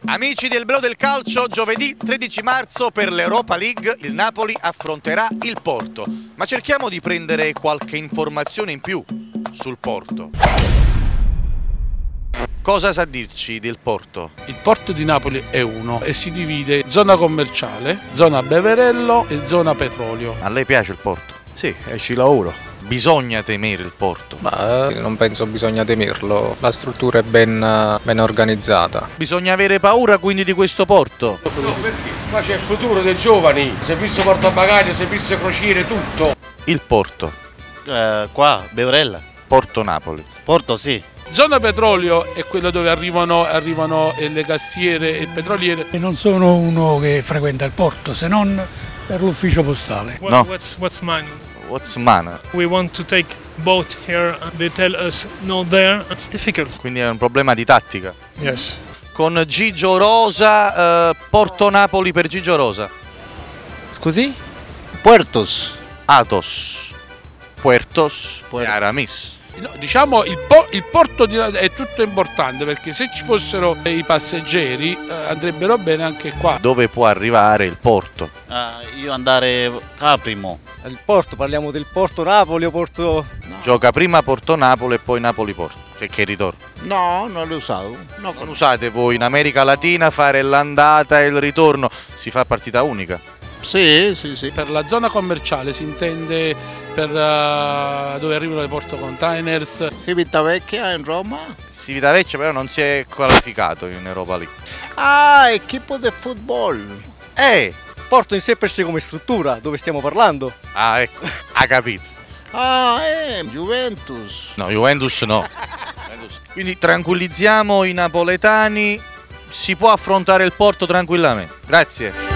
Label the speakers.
Speaker 1: Amici del Bello del Calcio, giovedì 13 marzo per l'Europa League il Napoli affronterà il Porto. Ma cerchiamo di prendere qualche informazione in più sul Porto. Cosa sa dirci del Porto?
Speaker 2: Il porto di Napoli è uno e si divide zona commerciale, zona beverello e zona petrolio.
Speaker 1: A lei piace il Porto?
Speaker 3: Sì, ci lavoro.
Speaker 1: Bisogna temere il Porto?
Speaker 4: Ma non penso bisogna temerlo, la struttura è ben organizzata.
Speaker 1: Bisogna avere paura quindi di questo Porto?
Speaker 3: No, perché? Qua c'è il futuro dei giovani, servizio portabagagli, servizio crociere, tutto.
Speaker 1: Il Porto.
Speaker 5: Qua, Beverella.
Speaker 1: Porto Napoli.
Speaker 5: Porto sì.
Speaker 2: Zona petrolio è quella dove arrivano le gassiere e petroliere.
Speaker 6: Non sono uno che frequenta il porto, se non per l'ufficio postale.
Speaker 1: No.
Speaker 7: What's mine?
Speaker 1: What's man?
Speaker 7: We want to take boat here. They tell us no there. It's difficult.
Speaker 1: Quindi è un problema di tattica.
Speaker 7: Yes.
Speaker 1: Con Gigio Rosa, Porto Napoli per Gigio Rosa.
Speaker 3: Scusi? Puertos.
Speaker 1: Athos, Puertos e Aramis.
Speaker 2: No, diciamo il porto è tutto importante perché se ci fossero i passeggeri andrebbero bene anche qua.
Speaker 1: Dove può arrivare il Porto?
Speaker 5: Io andare Caprimo.
Speaker 3: Il porto, parliamo del Porto Napoli o Porto...
Speaker 1: Gioca prima Porto Napoli e poi Napoli Porto. Che ritorno?
Speaker 3: No, non l'ho usato. No,
Speaker 1: Non usate voi in America Latina fare l'andata e il ritorno, si fa partita unica.
Speaker 3: sì.
Speaker 2: Per la zona commerciale si intende per dove arrivano le porto containers.
Speaker 3: Civitavecchia in Roma.
Speaker 1: Civitavecchia però non si è qualificato in Europa League.
Speaker 3: Ah, equipo di football.
Speaker 8: Porto in sé per sé come struttura, dove stiamo parlando?
Speaker 1: Ah, ecco, ha capito.
Speaker 3: Ah, Juventus.
Speaker 1: No, Juventus no. Quindi tranquillizziamo i napoletani, si può affrontare il Porto tranquillamente. Grazie.